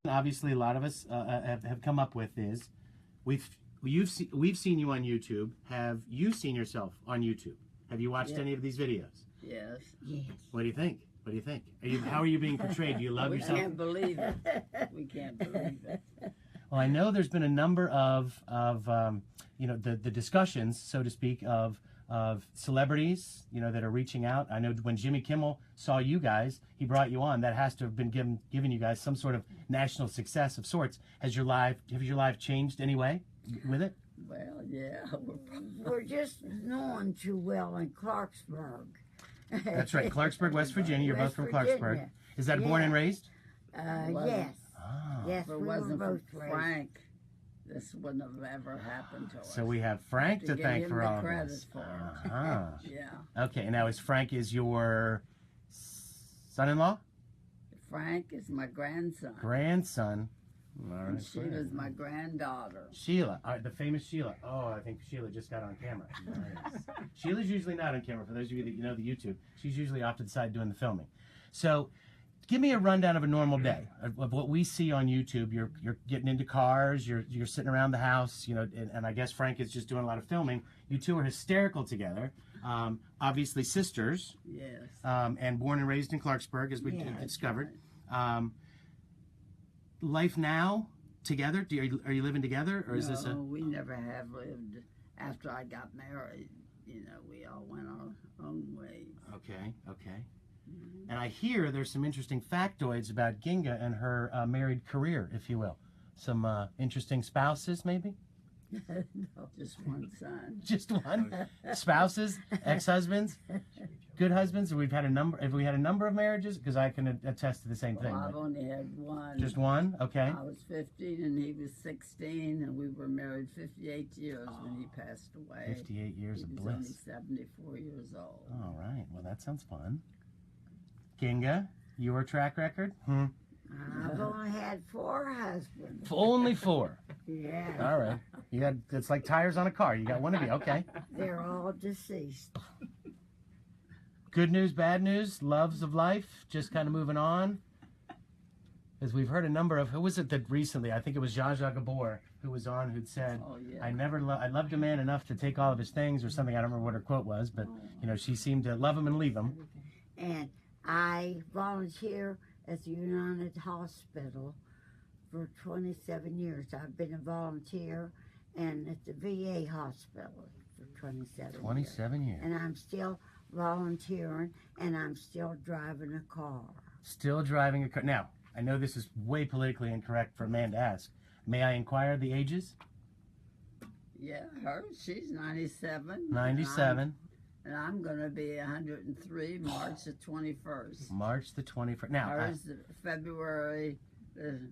obviously a lot of us have come up with is we've seen you on YouTube. Have you seen yourself on YouTube? Have you watched any of these videos? Yes. Yes. What do you think? What do you think? How are you being portrayed? Do you love yourself? We can't believe it. We can't believe it. Well, I know there's been a number of the discussions, so to speak, of celebrities, that are reaching out. I know when Jimmy Kimmel saw you guys, he brought you on. That has to have been giving you guys some sort of national success of sorts. Have your life changed anyway with it? Well, yeah. We're just known too well in Clarksburg. That's right, Clarksburg, West Virginia. You're both from Virginia. Clarksburg. Is that born and raised? Yes. Ah. Yes, If it we were wasn't for both raised. Frank, this wouldn't have ever happened to us. So we have Frank to give thank him for the all of credit this. for it. Uh-huh. Yeah. Okay, now Frank is your son-in-law? Frank is my grandson. Grandson. All right. And Sheila's my granddaughter. Sheila, all right, the famous Sheila. Oh, I think Sheila just got on camera. Nice. Sheila's usually not on camera. For those of you that know the YouTube, she's usually off to the side doing the filming. So, give me a rundown of a normal day of what we see on YouTube. You're getting into cars. You're sitting around the house. And I guess Frank is just doing a lot of filming. You two are hysterical together. Obviously sisters. Yes. And born and raised in Clarksburg, as we discovered. Life now together? Are you living together, or is this a? No, we never have lived. After I got married, we all went our own ways. Okay. And I hear there's some interesting factoids about Ginga and her married career, if you will. Some interesting spouses, maybe? No, just one son. Just one? Spouses? Ex-husbands? Good husbands? Have we had a number of marriages? Because I can attest to the same thing. I've only had one. Just one? Okay. I was 15 and he was 16, and we were married 58 years when he passed away. 58 years of He bliss. was only 74 years old. All right. Well, that sounds fun. Ginga, your track record? I've only had 4 husbands. Only 4. Yeah. All right. It's like tires on a car. You got one of you. Okay. They're all deceased. Good news, bad news, loves of life, just kind of moving on. As we've heard a number of, who was it that recently, I think it was Zsa Gabor, who was on, who'd said, Oh, yeah. I loved a man enough to take all of his things, or something. I don't remember what her quote was, but, she seemed to love him and leave him. And I volunteer at the United Hospital for 27 years. I've been a volunteer and at the VA hospital for 27 years. 27 years. And I'm still volunteering, and I'm still driving a car. Still driving a car. Now, I know this is way politically incorrect for a man to ask. May I inquire the ages? Yeah, she's 97. 97. And I'm going to be 103 March the 21st. March the 21st. Now, Hers, February the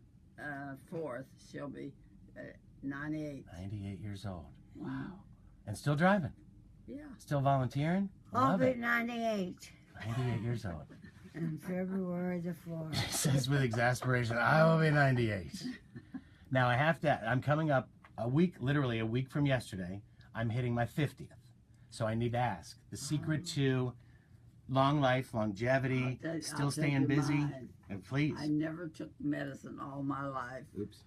4th, she'll be 98. 98 years old. Wow. And still driving. Yeah. Still volunteering. I'll Love be it. 98. 98 years old. And February the 4th. Says with exasperation, I will be 98. Now I'm coming up literally a week from yesterday, I'm hitting my 50th. So I need to ask, the secret to long life, longevity, still staying busy, and please. I never took medicine all my life. Oops.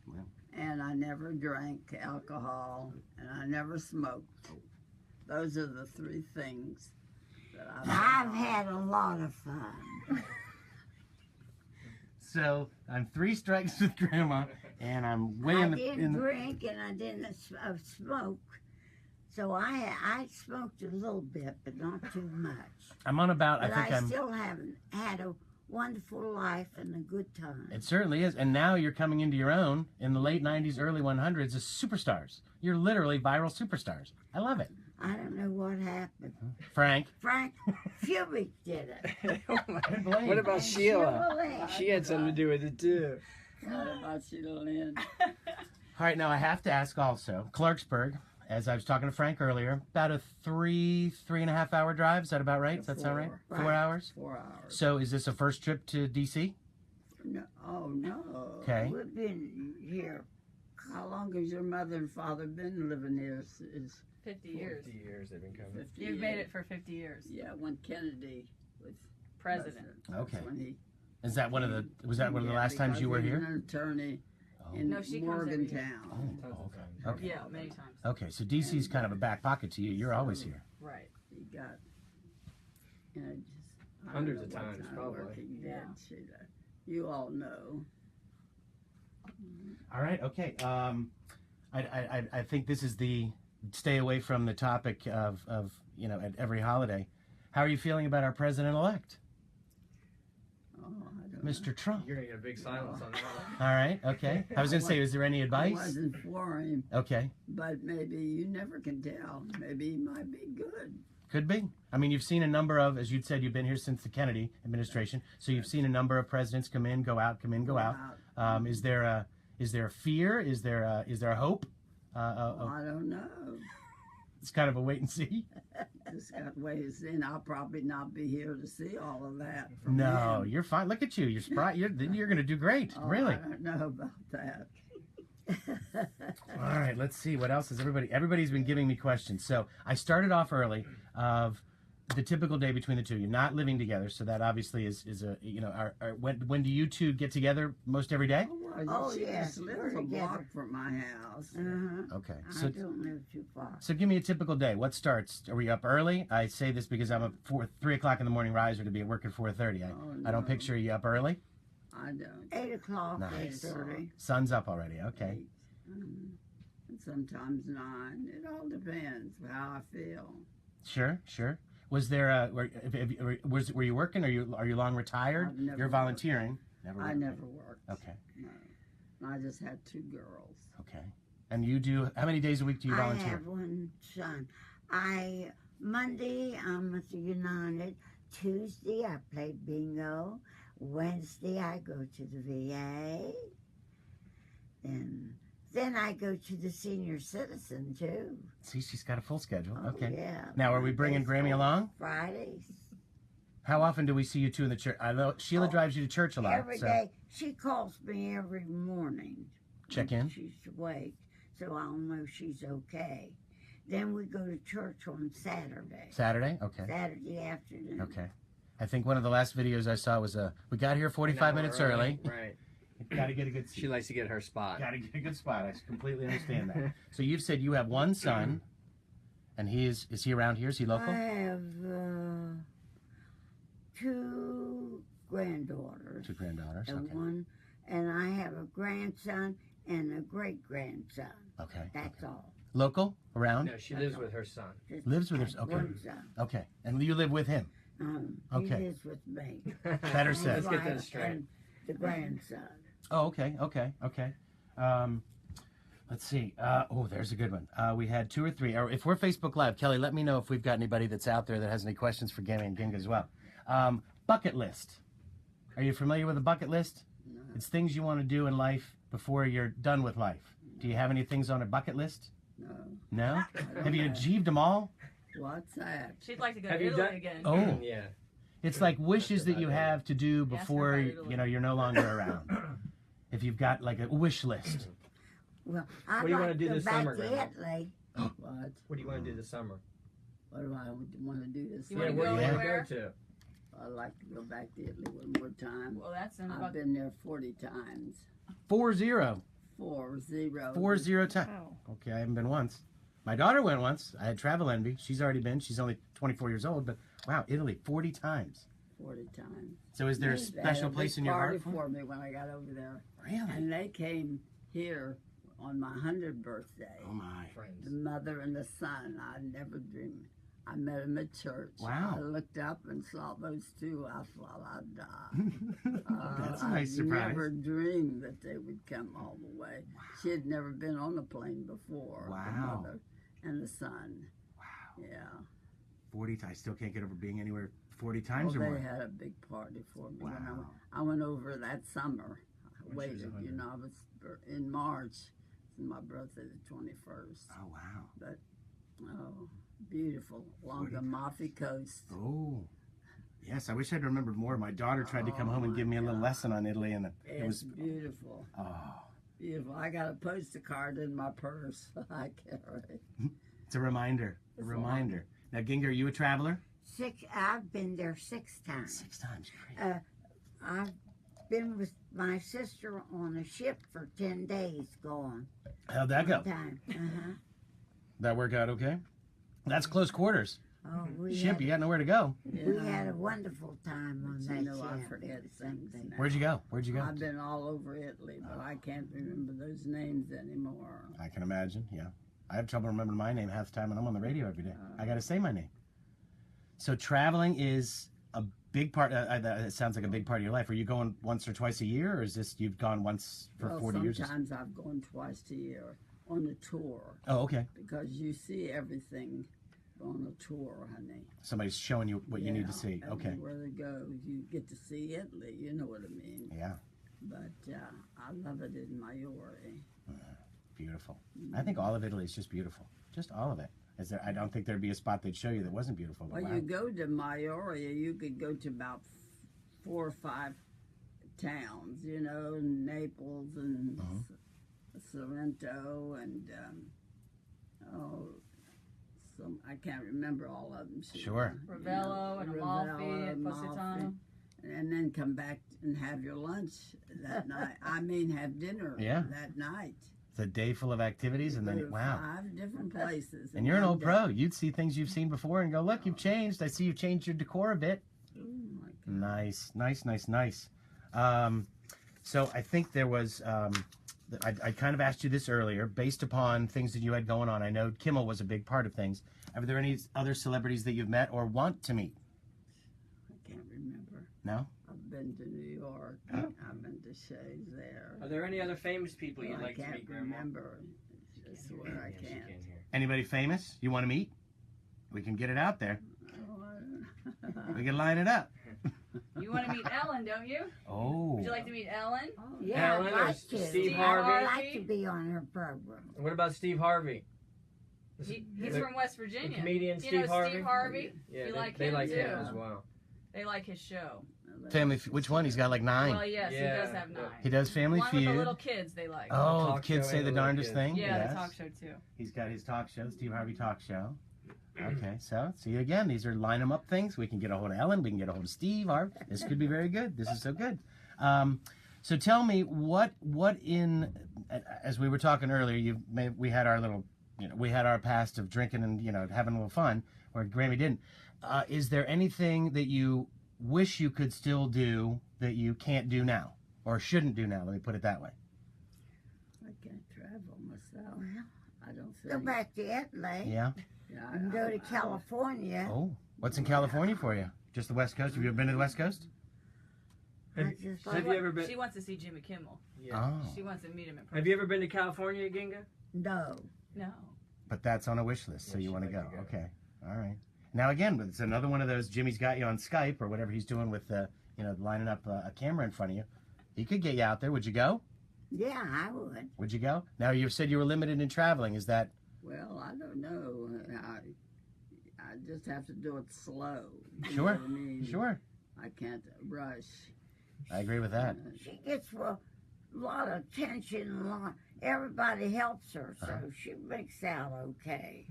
Well. And I never drank alcohol, and I never smoked. Those are the 3 things that I've had a lot of fun. So I'm 3 strikes with Grandma, and I'm way in the. I didn't drink and I didn't smoke, so I smoked a little bit, but not too much. I'm on about. But I think still haven't had a wonderful life and a good time. It certainly is, and now you're coming into your own in the late '90s, early 100s as superstars. You're literally viral superstars. I love it. I don't know what happened. Frank Fubic did it. What about Sheila? She had something to do with it too. What about Sheila Lynn? All right, now I have to ask also, Clarksburg, as I was talking to Frank earlier, about a 3.5 hour drive. Is that about right? Does that sound right? 4 hours? 4 hours. So is this a first trip to D.C.? No, oh, no. Okay. We've been here. How long has your mother and father been living here? 50 years. 50 years they've been coming. You've made it for 50 years. Yeah, when Kennedy was President. Okay. When he Is that one of the? Was that one of the Yeah, last times you were because he's here? An attorney Oh. in No, she comes every year. Morgantown. Oh, okay. Yeah, many times. Okay, so DC's kind of a back pocket to you. You're always here. Right. He got, you know, just I don't Hundreds know of what times, kind of probably. work he did, Yeah. Sheila. You all know. All right. Okay. I think this is the stay away from the topic of at every holiday. How are you feeling about our president-elect, Oh, I don't know. Mr. Trump? You're gonna get a big silence on that one. All right. Okay. I was going to say, is there any I advice? wasn't for him, Okay. but maybe you never can tell. Maybe he might be good. Could be. I mean, you've seen a number of, as you'd said, you've been here since the Kennedy administration, so you've seen a number of presidents come in, go out, come in, go out. Is there a fear? Is there a hope? I don't know. It's kind of a wait and see. Just got ways in. I'll probably not be here to see all of that. From No, him. you're fine. Look at you. You're spry. You're going to do great. Oh, Really. I don't know about that. All right. Let's see what else is everybody's been giving me questions. So I started off early of the typical day between the two. You're not living together, so that obviously is a when do you two get together? Most every day. Oh, Oh, she yes, just lives we're a together. block from my house. Okay. I So don't live too far. so give me a typical day. What starts? Are we up early? I say this because I'm a 3 o'clock in the morning riser to be at work at 4:30. I don't no. picture you up early. I don't. 8 o'clock, Nice. 8:30. Sun's up already. Okay. 8, and sometimes 9. It all depends how I feel. Sure. Was there were you working? Are you long retired? I've never You're volunteering. Never. I worked. never worked. Okay. No. I just had 2 girls. Okay. And you do, how many days a week do you I volunteer? have one son. Monday, I'm with the United. Tuesday, I play bingo. Wednesday, I go to the VA. And then I go to the senior citizen, too. See, she's got a full schedule. Oh, Okay. yeah. Now, are we bringing Grammy Baseball along? Fridays. How often do we see you two in the church? I know Sheila Oh, drives you to church a lot. Every so day. She calls me every morning. Check when in? She's awake, so I'll know she's okay. Then we go to church on Saturday. Saturday? Okay. Saturday afternoon. Okay. I think one of the last videos I saw was we got here 45 minutes early. Right. Got to get a good seat. She likes to get her spot. Got to get a good spot. I completely understand that. So you've said you have one son, and is he around here? Is he local? I have 2 granddaughters. 2 granddaughters. And Okay. and I have a grandson and a great grandson. Okay. That's all. Local? Around? No, she lives with her son. Just Lives with her. Okay. one son. Okay. And you live with him? Okay. He lives with me. Better His said. Let's get wife that straight. And the grandson. Oh, okay. Let's see. There's a good one. We had 2 or 3. Or if we're Facebook Live, Kelly, let me know if we've got anybody that's out there that has any questions for Grammy and Ginga as well. Bucket list. Are you familiar with a bucket list? No. It's things you want to do in life before you're done with life. Do you have any things on a bucket list? No. No? don't Have you have. achieved them all? What's that? She'd like to go Have to you Italy done- again. Oh. Yeah. It's like wishes that you have to do Ask her before about Italy. you're no longer around. If you've got like a wish list. Well, I'd What do you like wanna do to go this back summer, to Grandma? Italy. What? What do you want to do this summer? What do I want to do this You Yeah, wanna where go do you want anywhere? to go to? I'd like to go back to Italy one more time. Well, that's in I've about. been there 40 times. 4-0. 40. 4-0 times. Okay, I haven't been once. My daughter went once. I had travel envy. She's already been. She's only 24 years old, but wow, Italy, 40 times. 40 times. So is there a They had special place big in your party heart? for me when I got over there. Really? And they came here on my 100th birthday. Oh my. The Friends. mother and the son. I never dreamed. I met them at church. Wow. I looked up and saw those 2. I thought I'd die. That's a nice surprise. I never dreamed that they would come all the way. She had never been on a plane before. Wow. The mother and the son. Wow. Yeah. 40 times. I still can't get over being anywhere 40 times Well, or they more. had a big party for me. When Wow. I went over that summer. I When she was waited, 100. I was in March. It's my birthday, the 21st. Oh wow. But, oh, beautiful. Along 40 the Amalfi Coast. Oh. Yes, I wish I'd remembered more. My daughter tried to come Oh, home and my give me a little God. lesson on Italy, and it It's was beautiful. oh, Beautiful. I got a postcard in my purse. I carry. it's a reminder. A It's reminder. Now, Ginga, are you a traveler? I've been there 6 times. 6 times. Great. I've been with my sister on a ship for 10 days going. How'd that go? Time. That work out okay? That's close quarters. Oh, Ship, you got nowhere to go. we had a wonderful time on But that you know, I ship. forget It was things something. now. Where'd you go? Where'd you go? I've been all over Italy, but I can't remember those names anymore. I can imagine, yeah. I have trouble remembering my name half the time when I'm on the radio every day. I got to say my name. So traveling is a big part. It sounds like a big part of your life. Are you going once or twice a year, or is this you've gone once for Well, 40 years? sometimes I've gone twice a year on a tour Oh, okay. because you see everything on a tour, honey. Somebody's showing you what you need to see. Okay. Everywhere they go, you get to see Italy. You know what I mean. Yeah. But I love it in Majorque. Beautiful. I think all of Italy is just beautiful. Just all of it. I don't think there'd be a spot they'd show you that wasn't beautiful. But Well, wow. you go to Majorque, you could go to about 4 or 5 towns, you know, Naples and Sorrento and I can't remember all of them. Sure. Ravello and Amalfi and Positano. And then come back and have your lunch that night. I mean, have dinner that night. It's a day full of activities, and Go then to wow. 5 different places. And you're an one old day. pro. You'd see things you've seen before and go, look, you've changed. I see you've changed your decor a bit. Oh my God. Nice, nice, nice, nice. So I think there was, I kind of asked you this earlier, based upon things that you had going on. I know Kimmel was a big part of things. Are there any other celebrities that you've met or want to meet? I can't remember. No? I've been to New York. I've been to Shays there. Are there any other famous people you'd I like to can't meet, Grandma? remember. I swear I Yes, you can't. can hear. Anybody famous you want to meet? We can get it out there. We can line it up. You want to meet Ellen, don't you? Oh. Would you like to meet Ellen? Yeah, Ellen I'd or like to. Steve Harvey? I'd like to be on her program. What about Steve Harvey? He's The- from West The Virginia. comedian You Steve know Harvey? Steve Harvey? Yeah, You they, like they him like too. him as well. They like his show. Which one? He's got like 9. Well, yes, he Yeah, does have yeah. 9. He does Family One Feud. with the little kids they like. Oh, Talk kids show say and the the little darndest kids. thing. Yeah, Yes. the talk show too. He's got his talk show, Steve Harvey Talk Show. Okay, so see again, these are line 'em up things. We can get a hold of Ellen. We can get a hold of Steve. This could be very good. This is so good. So tell me what in, as we were talking earlier, we had our little, we had our past of drinking and having a little fun, where Grammy didn't. Is there anything that you wish you could still do that you can't do now or shouldn't do now? Let me put it that way. I can't travel myself. I don't think. Go back to Italy Yeah. Yeah, and go to California. Oh, what's in California for you? Just the West Coast? Have you ever been to the West Coast? Have, I just have you ever been? She wants to see Jimmy Kimmel. Yeah. Oh, She wants to meet him in person. Have you ever been to California, Ginga? No. No. but that's on a wish list, so Yes, you want to she'd go. like to go. Okay, all right. Now again, it's another one of those. Jimmy's got you on Skype or whatever he's doing with, lining up a camera in front of you. He could get you out there. Would you go? Yeah, I would. Would you go? Now you said you were limited in traveling. Is that? Well, I don't know. I just have to do it slow. You know Sure. what I mean? Sure. I can't rush. I agree with that. She gets a lot of attention. Everybody helps her, so she makes out okay.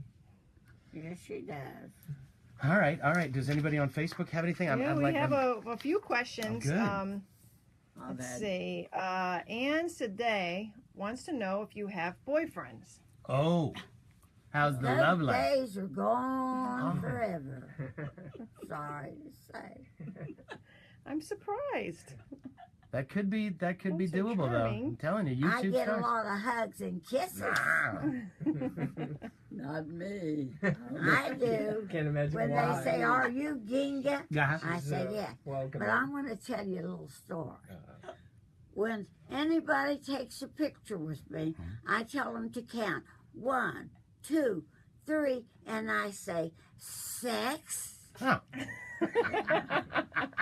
Yes, she does. All right, all right. Does anybody on Facebook have anything? Yeah, we have a few questions. good. I've Let's had see. Ann Sade wants to know if you have boyfriends. Oh, how's the love Those life? days are gone forever. Sorry to say. I'm surprised. That could be That's so doable though. charming. I'm telling you, I YouTube get a stars. lot of hugs and kisses. Ah. not me. I do. Can't imagine When why. they say, "Are you Ginga?" Yeah. I say, "Yeah." Welcome. But I'm going to tell you a little story. When anybody takes a picture with me, I tell them to count 1, 2, 3, and I say, "Sex," Oh,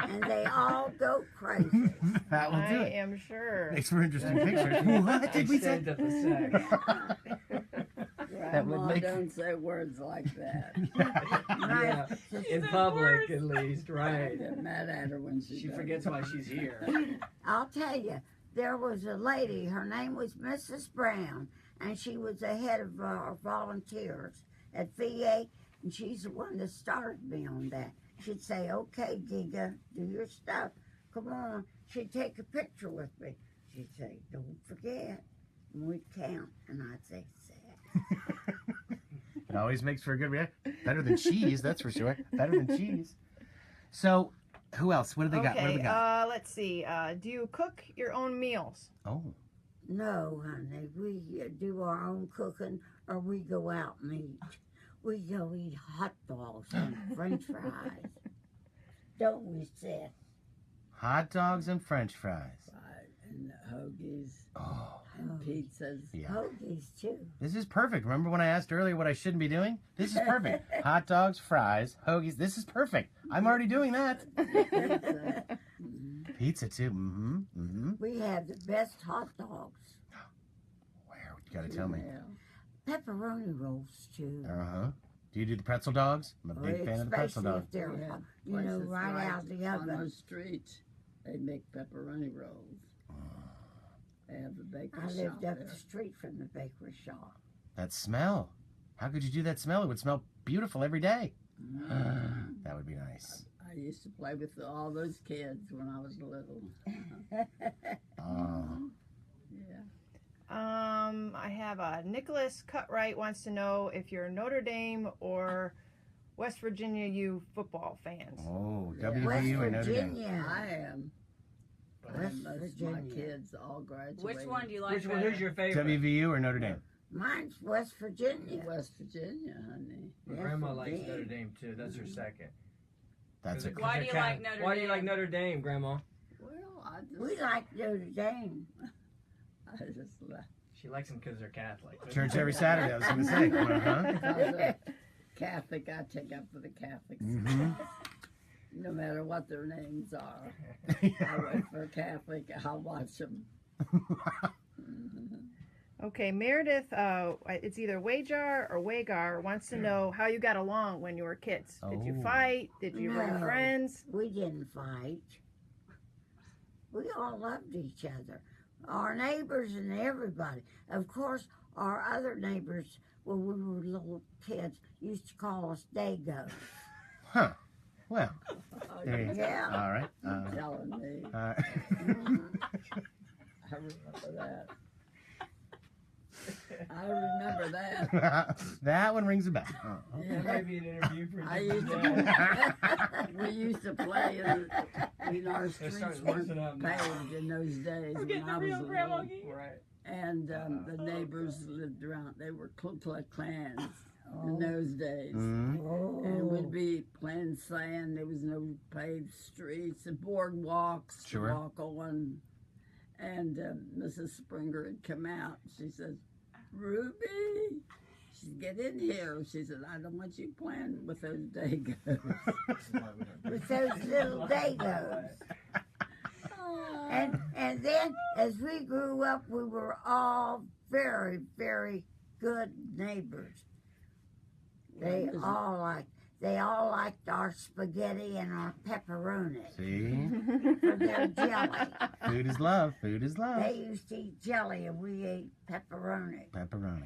and they all go crazy. that will I do it. am sure. Makes for interesting pictures. What did we say? Extent of the sex. That would Grandma, make- don't say words like that. Yeah, in public at least, I right? get mad at her when she She does. forgets why she's here. I'll tell you, there was a lady, her name was Mrs. Brown, and she was the head of our volunteers at VA, and she's the one that started me on that. She'd say, "Okay, Giga, do your stuff, come on. She'd take a picture with me. She'd say, don't forget. And we'd count, and I'd say, 6. It always makes for a good reaction. Better than cheese, that's for sure. Better than cheese. So, who else? What do they got? What do we got? Let's see. Do you cook your own meals? Oh, No, honey, we do our own cooking, or we go out and eat. We go eat hot dogs and French fries. Don't we, Seth? hot dogs and French fries. Right, and hoagies Oh, and pizzas. yeah. Hoagies, too. This is perfect. Remember when I asked earlier what I shouldn't be doing? This is perfect. Hot dogs, fries, hoagies. This is perfect. I'm already doing that. Pizza. Pizza too. Mm-hmm. Mm-hmm. We have the best hot dogs. Where? You gotta tell me. Yeah. Pepperoni rolls, too. Uh-huh. Do you do the pretzel dogs? I'm a big fan of the pretzel Especially dogs. if they're, We have you know, places right out of the on oven. the street. They make pepperoni rolls. They have the bakery I shop lived up there. the street from the bakery shop. That smell. How could you do that smell? It would smell beautiful every day. Mm. That would be nice. I used to play with all those kids when I was little. Oh. Yeah. I have Nicholas Cutright wants to know if you're Notre Dame or West Virginia U football fans. Oh, Yeah. West WVU or Notre Dame? Virginia. I am. West Most of my Virginia. kids all graduated. Which one do you like Which one? better? Who's your favorite? WVU or Notre Dame? Mine's West Virginia. West Virginia, honey. My Yes, grandma likes indeed. Notre Dame too. That's her second. That's a Why do you like Notre Why do you Dame? like Notre Dame, Grandma? Well, I just. We like Notre Dame. I just left. She likes them because they're Catholic. church every Saturday. I was going to say. Uh-huh. Because they're Catholic, I take up for the Catholics. Mm-hmm. No matter what their names are. I wait for a Catholic, I'll watch them. Okay, Meredith, it's either Wajar or Wagar, wants to know how you got along when you were kids. Did you Oh. fight? Did you bring No. friends? We didn't fight. We all loved each other. Our neighbors and everybody. Of course, our other neighbors, when we were little kids, used to call us Dagos. Huh. Well, Oh, there you go. Yeah. All right. you're telling me. Uh, I remember that. I remember that. that one rings a bell. That Yeah. might be an interview for I you. used we used to play in our They're streets starting to weren't loosen up now. paved in those days We're when getting I the was real Grandma little. Ginga. Right. And the neighbors lived around. They were Ku Klux Klans in Oh. those days. Mhm. And Oh. we'd be playing sand. There was no paved streets and boardwalks Sure. to walk on. And Mrs. Springer had come out. She said, Ruby, she said, get in here. She said, I don't want you playing with those Dagos. With those little Dagos. And then as we grew up, we were all very, very good neighbors. They all liked our spaghetti and our pepperoni See? for their jelly. Food is love. Food is love. They used to eat jelly and we ate pepperoni. Pepperoni.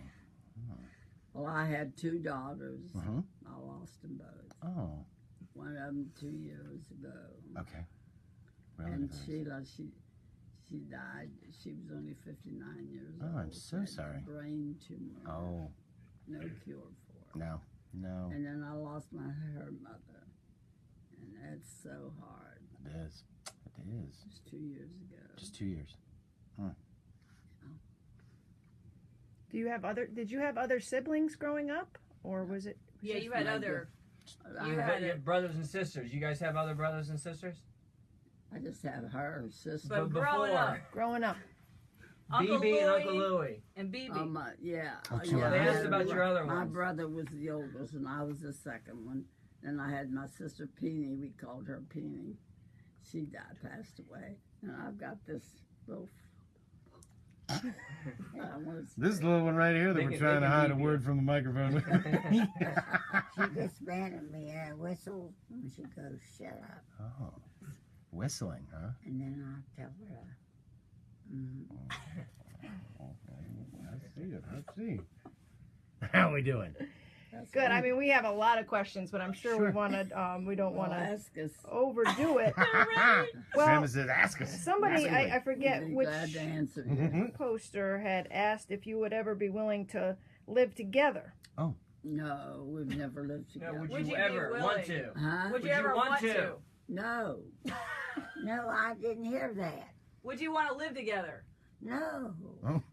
Well, I had two daughters. Uh-huh. I lost them both. Oh, One of them 2 years ago. okay. And Relatives. Sheila, she died. She was only 59 years Oh, old. I'm so Had sorry. Brain tumor. Oh, No cure for it. no. No. And then I lost her mother. And that's so hard. It is. It is. It was 2 years ago. Just 2 years. Did you have other siblings growing up? Or was it? Yeah, Just you had my other. I, You had, had You have brothers and sisters. You guys have other brothers and sisters? I just had her sister. But growing up, Growing up. Uncle BB and Louie Uncle Louie. and BB. Yeah. Oh, two yeah, others. I They asked had about a- your other My ones. brother was the oldest, and I was the second one. Then I had my sister Peony. We called her Peony. She died, passed away. And I've got this little. I want to This little one right here that They we're can- trying they to can hide a beep you. word from the microphone. She gets mad at me. I whistle and she goes, shut up. Oh, whistling, huh? And then I tell her, I see it. I see. How we doing? That's Good. I why- mean, we have a lot of questions, but I'm sure we Sure. want to. We don't well, want to ask us. overdo it. Well, Well, says, ask us. Somebody, I forget We'd be which glad to answer you. poster had asked if you would ever be willing to live together. No, we've never lived No, together. Would you ever want to? Huh? Would you you ever want want to? to? No. No, I didn't hear that. Would you want to live together? No. Oh.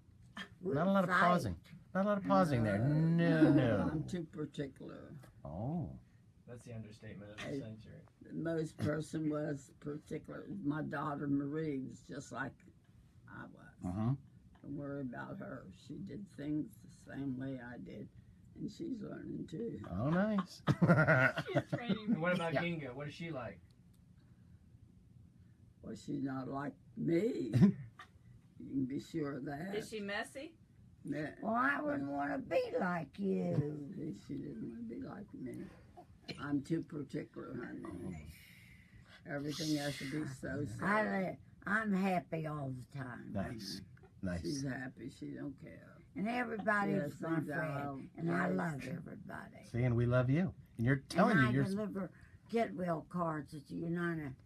We Not a lot of fight. pausing. Not a lot of pausing there. No, no. I'm too particular. Oh. That's the understatement of the Hey. century. Most person was particular. My daughter Marie was just like I was. Mm-hmm. Don't worry about her. She did things the same way I did, and she's learning too. Oh, nice. And what about Yeah. Ginga? What is she like? Well, she's not like me. You can be sure of that. Is she messy? Yeah. Well, I wouldn't want to be like you. She didn't want to be like me. I'm too particular, honey. Everything has to be so sad. I'm happy all the time. Nice. She's Nice. happy. She don't care. And everybody's Yes, my things are friend. all And I nice. love everybody. See, and we love you. And you're telling and you, I you're. deliver get well cards at the United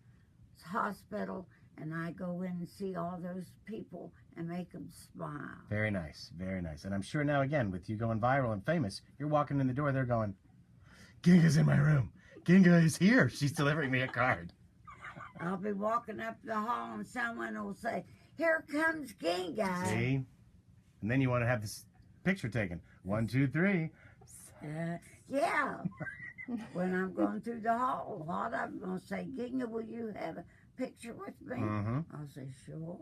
Hospital, and I go in and see all those people and make them smile. Very nice. Very nice. And I'm sure now, again, with you going viral and famous, you're walking in the door, they're going, Ginga's in my room. Ginga is here. She's delivering me a card. I'll be walking up the hall and someone will say, "Here comes Ginga." See? And then you want to have this picture taken. 1, 2, 3. Yeah. When I'm going through the hall, a lot of them will say, "Ginga, will you have a picture with me?" Mm-hmm. I'll say, "Sure."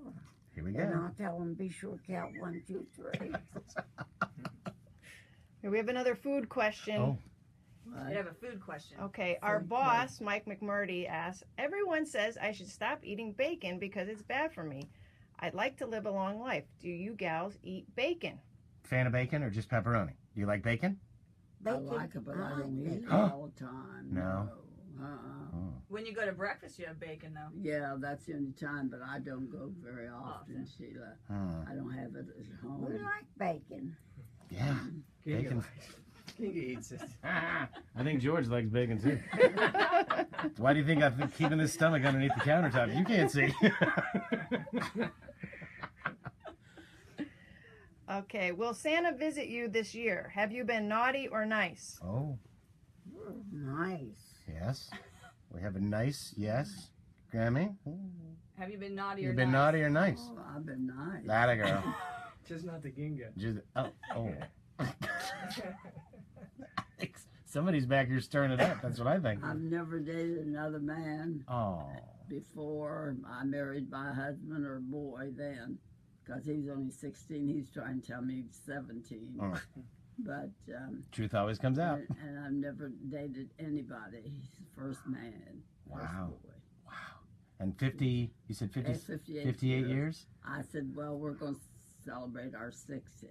Here we And go. I'll tell them, "Be sure to count 1, 2, 3." Here we have another food question. Oh. I have a food question. Okay, our Food boss, Mike McMurdy, asks, everyone says I should stop eating bacon because it's bad for me. I'd like to live a long life. Do you gals eat bacon? Fan of bacon or just pepperoni? Do you like bacon? I like it, but I don't eat it Huh? all the time. No. Uh-uh. When you go to breakfast, you have bacon, though. Yeah, that's the only time, but I don't go very often, Sheila. Hmm. I don't have it at We home. like bacon. Yeah. Bacon. Ginga eats it. I think George likes bacon too. Why do you think I'm keeping this stomach underneath the countertop? You can't see. Okay, will Santa visit you this year? Have you been naughty or nice? Oh, Nice. yes. We have a nice yes. Grammy? Have you been naughty or You've been nice? naughty or nice? Oh, I've been nice. That a girl. Just not the Ginga. Just, oh. Somebody's back here stirring it up. That's what I think. I've never dated another man Oh. before I married my husband or boy then, because he was only 16. He's trying to tell me he's 17. Oh. But, Truth always comes out. and I've never dated anybody. He's the first man. First Wow. boy. Wow. And 50, you said 50, That's 58 years? I said, well, we're going to celebrate our 60th.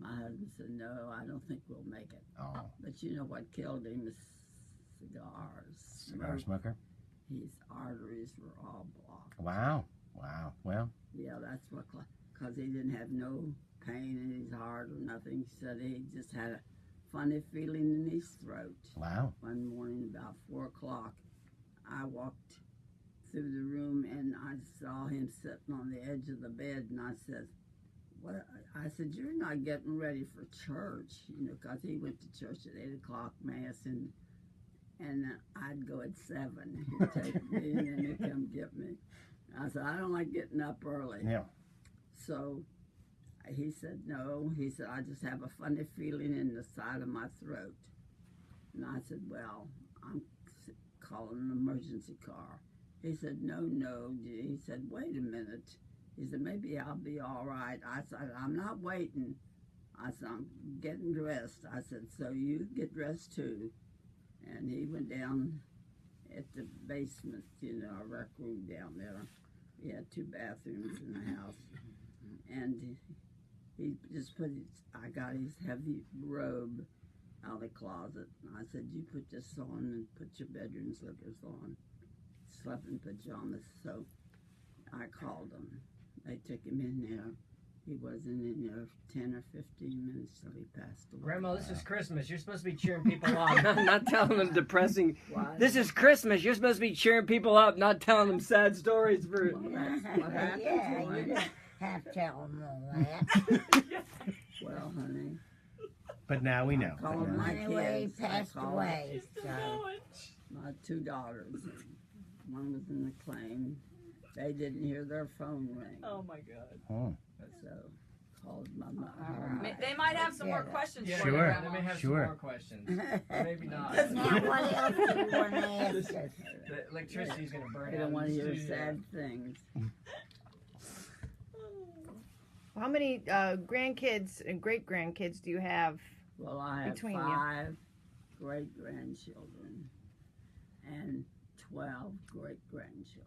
My husband said, no, I don't think we'll make it. Oh. But you know what killed him is cigars. Cigar smoker? His arteries were all blocked. Wow. Wow. Well, Yeah, that's what, because he didn't have no pain in his heart or nothing. He said he just had a funny feeling in his throat. wow. One morning about 4 o'clock, I walked through the room and I saw him sitting on the edge of the bed, and I said, "What?" I said, "You're not getting ready for church," you know, because he went to church at 8 o'clock mass, and I'd go at 7. He'd take me and then he'd come get me. I said, "I don't like getting up early." Yeah. So he said, "No." He said, "I just have a funny feeling in the side of my throat." And I said, "Well, I'm calling an emergency car." He said, "No, no." He said, "Wait a minute." He said, "Maybe I'll be all right." I said, "I'm not waiting." I said, "I'm getting dressed." I said, "So you get dressed too." And he went down at the basement, you know, a rec room down there. We had 2 bathrooms in the house. And he just I got his heavy robe out of the closet. And I said, "You put this on and put your bedroom slippers on." Slept in pajamas. So I called him. They took him in there. He wasn't in there 10 or 15 minutes till he passed away. Grandma, this is Christmas. You're supposed to be cheering people up, not telling them depressing. Why? This is Christmas. You're supposed to be cheering people up, not telling them sad stories. For Well, that's what happens. Yeah, when- you didn't have to tell them all that. Well, honey, But now we know. call them my Anyway, he kids. I passed call away. So. My 2 daughters. One was in the claim. They didn't hear their phone ring. Oh my God. Oh, So called my mother. They might have some more questions for you, Sure. Grandma. They may have Sure. some more questions. Or maybe not. Now, what else do you want to ask us? The electricity's going to burn They out. don't want to in the hear studio. sad things. How many grandkids and great grandkids do you have? Well, I have Between you. 5 great grandchildren and 12 great grandchildren.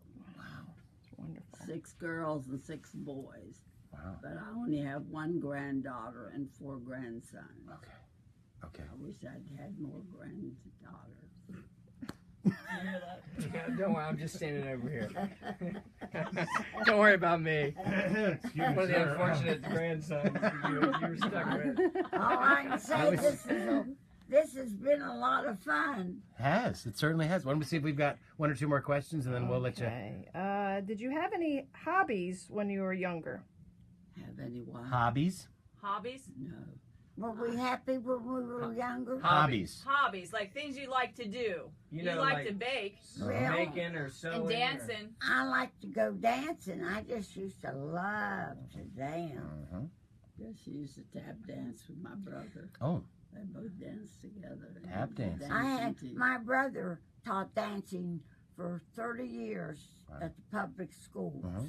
It's wonderful. 6 girls and 6 boys. wow. But I only have 1 granddaughter and 4 grandsons. Okay. I wish I'd had more granddaughters. Yeah, don't worry, I'm just standing over here. Don't worry about me. Excuse One of the sir. unfortunate grandsons you were stuck with. All I can say, this has been a lot of fun. Has. It certainly has. Why don't we see if we've got 1 or 2 more questions, and then we'll let you. Okay. Did you have any hobbies when you were younger? Have any wives? Hobbies? Hobbies? No. Were we happy when we were younger? Hobbies. Hobbies, like things you like to do. You know, like to bake Well, baking or sewing. and dancing. I like to go dancing. I just used to love to dance. Mhm. Yeah, she used to tap dance with my brother. Oh, They both danced together. Tap dance. I had team. my brother taught dancing for 30 years Wow. at the public schools. Uh-huh.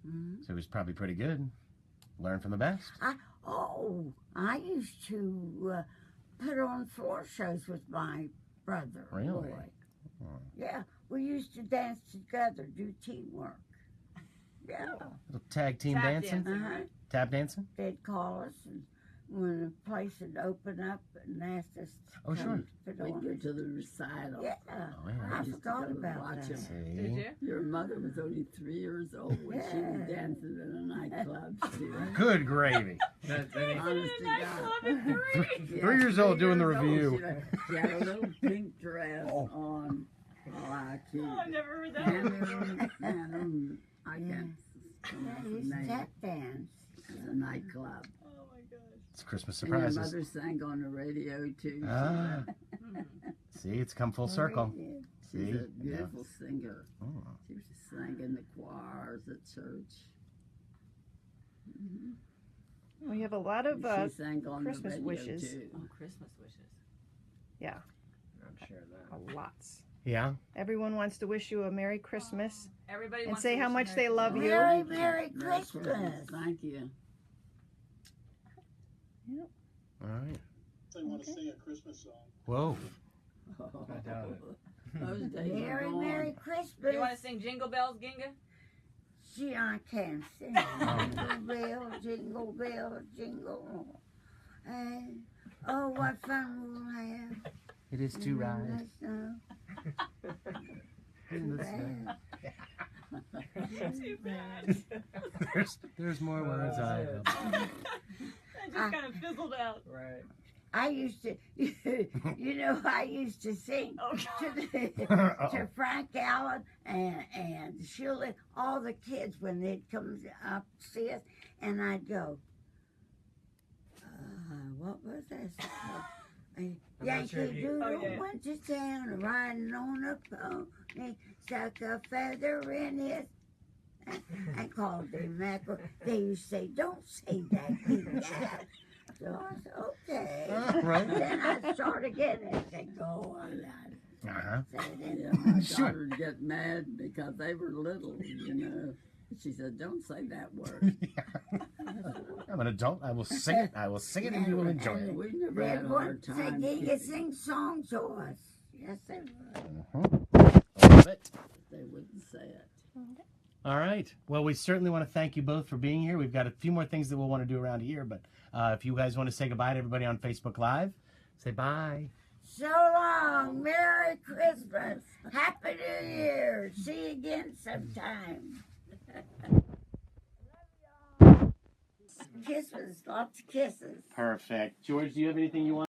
Mhm. so it was probably pretty good. Learn from the best. I used to put on floor shows with my brother. Really? Roy. Oh. Yeah, we used to dance together, do teamwork. Yeah, Little tag team Tap dancing? dancing. uh-huh. Tap dancing? They'd call us and when the place would open up and ask us to Oh, come sure. put We'd on. go to the recital. Yeah, Oh, yeah. I used to forgot go about watch that. him. Did See? you? Your mother was only 3 years old when she was Yeah. dancing in a nightclub. Stuart. Good gravy. Honest to God. 3 years old doing the review. She had a little pink dress on. Oh, I kid. Oh, I never heard that. And I can't Yeah, come up we with used the to name. tap dance. It was a nightclub. Oh my gosh. It's Christmas And your surprises. mother sang on the radio too. Ah. See, it's come full circle. She's See? a beautiful singer. Oh. She sang in the choirs at church. We have a lot of She sang on Christmas the radio wishes. too. Oh, Christmas wishes. I'm sure of that. lots. Yeah? Everyone wants to wish you a Merry Christmas. Everybody And wants say to how wish much you they Merry love Christmas. you. Merry, Merry Christmas. Thank you. All right. They want to sing a Christmas song. Whoa. I doubt it. Those days Merry, are gone. Merry Christmas. You want to sing Jingle Bells, Ginga? Gee, I can't sing. Jingle bell, jingle. And, oh, what fun we'll have. It is to ride. In the snow. Too bad. There's more words I know. That just kind of fizzled out. Right. I used to, I used to sing to Uh-oh. Frank Allen and Shirley, all the kids when they'd come up to see us, and I'd go, what was that? not sure if Yankee you- Doodle Oh, yeah. went to town riding on a pony, stuck a feather in his. I called him mackerel. They used to say, "Don't say that, big guy." So I said, "Okay." Right. Then I start again and say, "Go on, lad." Uh-huh. Say it Yeah, in my Sure. daughter would get mad because they were little, you know. She said, "Don't say that word." I'm an adult. I will sing it. I will sing it and you will enjoy it. We never had They a would hard say, time. "They kidding. sing songs to us." Yes, they would. I love it. They wouldn't say it. All right. Well, we certainly want to thank you both for being here. We've got a few more things that we'll want to do around here, but if you guys want to say goodbye to everybody on Facebook Live, say bye. So long. Merry Christmas. Happy New Year. See you again sometime. Christmas. Lots of kisses. Perfect. George, do you have anything you want?